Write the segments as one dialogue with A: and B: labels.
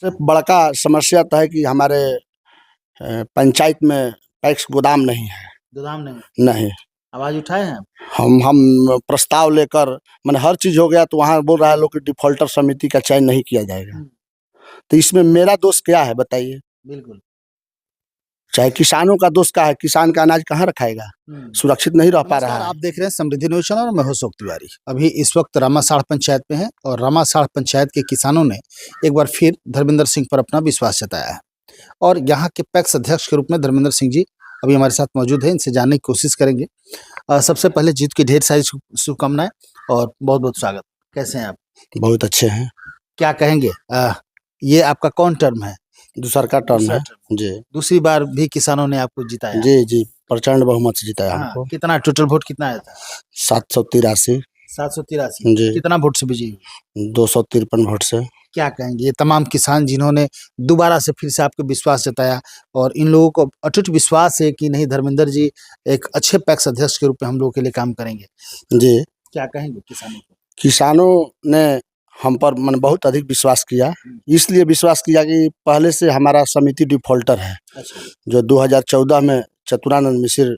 A: सबसे बड़का समस्या तो है कि हमारे पंचायत में पैक्स गोदाम नहीं है।
B: गोदाम नहीं,
A: नहीं,
B: आवाज उठाए हैं?
A: हम प्रस्ताव लेकर मैंने हर चीज हो गया तो वहाँ बोल रहा है लोग कि डिफॉल्टर समिति का चयन नहीं किया जाएगा। तो इसमें मेरा दोष क्या है बताइए?
B: बिल्कुल।
A: चाहे किसानों का दोष का है, किसान का अनाज कहाँ रखाएगा, सुरक्षित नहीं रह पा रहा
B: नमस्कार,
A: है।
B: आप देख रहे हैं समृद्धि न्यूज चैनल और मैं हूं अशोक तिवारी। अभी इस वक्त रामासाड़ पंचायत में है और रामासाड़ पंचायत के किसानों ने एक बार फिर धर्मेंद्र सिंह पर अपना विश्वास जताया है और यहाँ के पैक्स अध्यक्ष के रूप में धर्मेंद्र सिंह जी अभी हमारे साथ मौजूद है। इनसे जानने की कोशिश करेंगे। सबसे पहले जीत की ढेर सारी शुभकामनाएं और बहुत बहुत स्वागत। कैसे हैं आप?
A: बहुत अच्छे हैं।
B: क्या कहेंगे? ये आपका कौन टर्म है?
A: दूसरा टर्म है जी।
B: दूसरी बार भी किसानों ने आपको जिताया?
A: जी जी, प्रचंड बहुमत से जिताया हमको।
B: कितना टोटल वोट कितना आया था?
A: 783।
B: 783
A: जी।
B: कितना वोट से विजयी?
A: 253 वोट से।
B: क्या कहेंगे ये तमाम किसान जिन्होंने दोबारा से फिर से आपको विश्वास जताया और इन लोगों को अटूट विश्वास है कि नहीं धर्मेंद्र जी एक अच्छे पैक्स अध्यक्ष के रूप में हम लोगों के लिए काम करेंगे?
A: जी।
B: क्या कहेंगे किसानों को?
A: किसानों ने हम पर मन बहुत अधिक विश्वास किया, इसलिए विश्वास किया कि पहले से हमारा समिति डिफॉल्टर है।
B: अच्छा।
A: जो 2014 में चतुरानंद मिश्र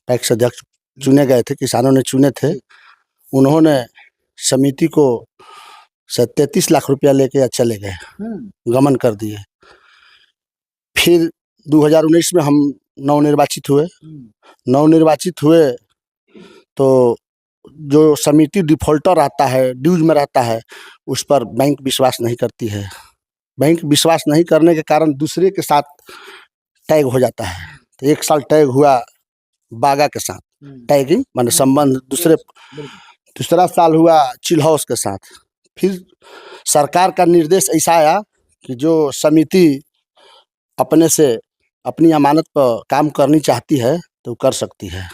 A: पैक्स अध्यक्ष चुने गए थे, किसानों ने चुने थे। उन्होंने समिति को 33 लाख रुपया लेके चले गए, गमन कर दिए। फिर 2019 में हम नवनिर्वाचित हुए तो जो समिति डिफॉल्टर आता है, ड्यूज में रहता है, उस पर बैंक विश्वास नहीं करती है। बैंक विश्वास नहीं करने के कारण दूसरे के साथ टैग हो जाता है। तो 1 साल टैग हुआ बागा के साथ, टैगिंग माने संबंध। दूसरा साल हुआ चिल हाउस के साथ। फिर सरकार का निर्देश ऐसा आया कि जो समिति अपने से अपनी अमानत पर काम करनी चाहती है तो कर सकती है।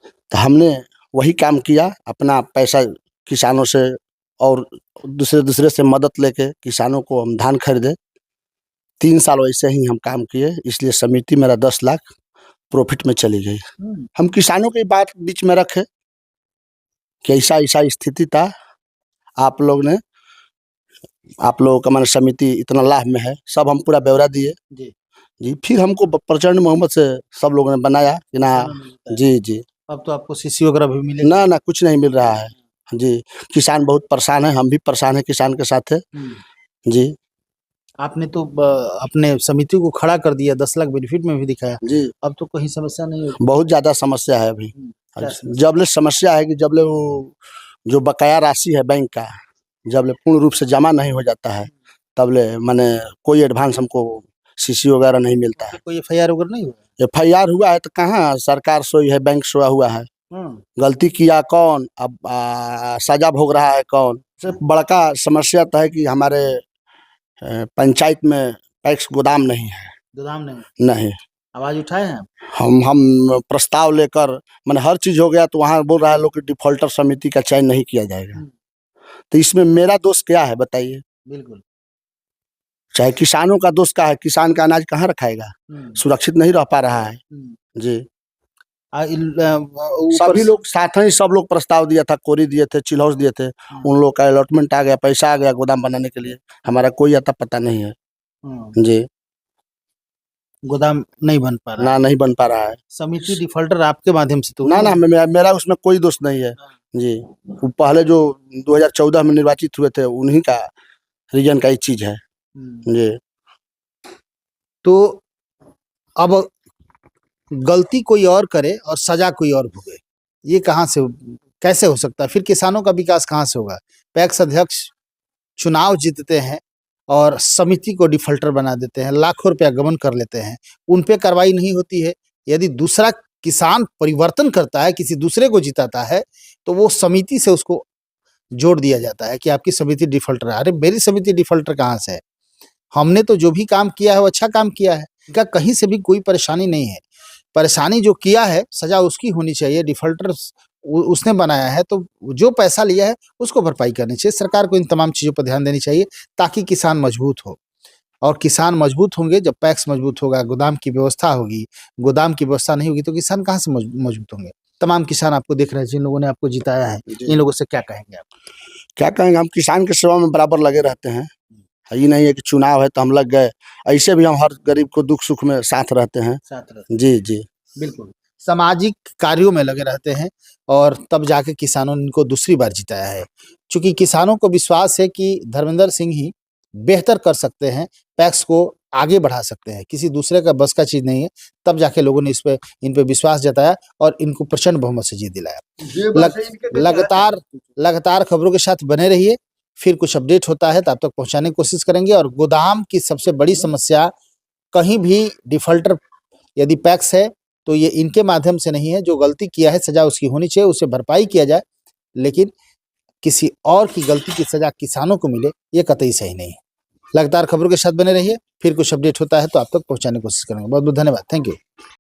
A: तो हमने वही काम किया, अपना पैसा किसानों से और दूसरे से मदद लेके किसानों को हम धान खरीदे। 3 साल वैसे ही हम काम किए, इसलिए समिति मेरा 10 लाख प्रॉफिट में चली गई। हम किसानों की बात बीच में रखे कि ऐसा स्थिति था, आप लोगों का माने समिति इतना लाभ में है, सब हम पूरा ब्यौरा दिए जी। फिर हमको प्रचंड मोहब्बत से सब लोगों ने बनाया कि ना जी जी।
B: अब तो आपको सीसी वगैरह भी मिले?
A: ना कुछ नहीं मिल रहा है जी। किसान बहुत परेशान है, हम भी परेशान है किसान के साथ है जी। आपने
B: तो अपने समिति को खड़ा कर दिया, 10 लाख बेनिफिट में भी दिखाया
A: जी।
B: अब तो कहीं समस्या नहीं होगी?
A: बहुत ज्यादा समस्या है अभी। जबले समस्या है कि जबले वो जो बकाया राशि है बैंक का, जबले पूर्ण रूप से जमा नहीं हो जाता है, तबले माने कोई एडवांस हमको सीसी वगैरह नहीं मिलता है।
B: कोई FIR वगैरह नहीं हुआ?
A: FIR हुआ है तो कहाँ, सरकार सोई है, बैंक सोया हुआ है। गलती किया कौन, अब सजा भोग रहा है कौन। सबसे बड़का समस्या तो है कि हमारे पंचायत में पैक्स गोदाम नहीं है।
B: गोदाम नहीं, आवाज उठाए हैं?
A: हम प्रस्ताव लेकर मैंने हर चीज हो गया तो वहाँ बोल रहा है लोग कि डिफॉल्टर समिति का चयन नहीं किया जाएगा। तो इसमें मेरा दोष क्या है बताइए?
B: बिल्कुल।
A: चाहे किसानों का दोष का है, किसान का अनाज कहाँ रखाएगा, सुरक्षित नहीं रह पा रहा है जी। सभी लोग साथ ही सब लोग प्रस्ताव दिया था, कोरी दिए थे, चिल हाउस दिए थे, उन लोग का अलॉटमेंट आ गया, पैसा आ गया गोदाम बनाने के लिए, हमारा कोई अता पता नहीं है जी।
B: गोदाम नहीं बन पा रहा?
A: नहीं बन पा रहा है।
B: समिति डिफॉल्टर आपके माध्यम से तो
A: ना मेरा उसमें कोई दोष नहीं है जी। पहले जो 2014 में निर्वाचित हुए थे उन्हीं का रीजन का एक चीज है जी।
B: तो अब गलती कोई और करे और सजा कोई और भोगे, ये कहाँ से कैसे हो सकता है? फिर किसानों का विकास कहाँ से होगा? पैक्स अध्यक्ष चुनाव जीतते हैं और समिति को डिफॉल्टर बना देते हैं, लाखों रुपया गबन कर लेते हैं, उन पे कार्रवाई नहीं होती है। यदि दूसरा किसान परिवर्तन करता है, किसी दूसरे को जिताता है, तो वो समिति से उसको जोड़ दिया जाता है कि आपकी समिति डिफॉल्टर है। अरे मेरी समिति डिफॉल्टर कहाँ से है? हमने तो जो भी काम किया है वो अच्छा काम किया है, क्या कहीं से भी कोई परेशानी नहीं है। परेशानी जो किया है सजा उसकी होनी चाहिए। डिफॉल्टर उसने बनाया है तो जो पैसा लिया है उसको भरपाई करनी चाहिए। सरकार को इन तमाम चीज़ों पर ध्यान देनी चाहिए ताकि किसान मजबूत हो। और किसान मजबूत होंगे जब पैक्स मजबूत होगा, गोदाम की व्यवस्था होगी। गोदाम की व्यवस्था नहीं होगी तो किसान कहाँ से मजबूत होंगे? तमाम किसान आपको देख रहे हैं, जिन लोगों ने आपको जिताया है, इन लोगों से क्या कहेंगे आप?
A: क्या कहेंगे, हम किसान की सेवा में बराबर लगे रहते हैं ये नहीं है कि चुनाव है तो हम लग गए, ऐसे भी हम हर गरीब को दुख सुख में साथ रहते हैं।
B: साथ रहते
A: जी जी
B: बिल्कुल सामाजिक कार्यों में लगे रहते हैं और तब जाके किसानों ने इनको दूसरी बार जिताया है। क्योंकि किसानों को विश्वास है कि धर्मेंद्र सिंह ही बेहतर कर सकते हैं, पैक्स को आगे बढ़ा सकते हैं, किसी दूसरे का बस का चीज नहीं है। तब जाके लोगों ने इन पे विश्वास जताया और इनको प्रचंड बहुमत से जीत दिलाया। लगातार खबरों के साथ बने रहिए, फिर कुछ अपडेट होता है तो आप तक पहुंचाने की कोशिश करेंगे। और गोदाम की सबसे बड़ी समस्या, कहीं भी डिफॉल्टर यदि पैक्स है तो ये इनके माध्यम से नहीं है। जो गलती किया है सजा उसकी होनी चाहिए, उसे भरपाई किया जाए, लेकिन किसी और की गलती की सजा किसानों को मिले ये कतई सही नहीं है। लगातार खबरों के साथ बने रहिए, फिर कुछ अपडेट होता है तो आप तक पहुंचाने की कोशिश करेंगे। बहुत बहुत धन्यवाद, थैंक यू।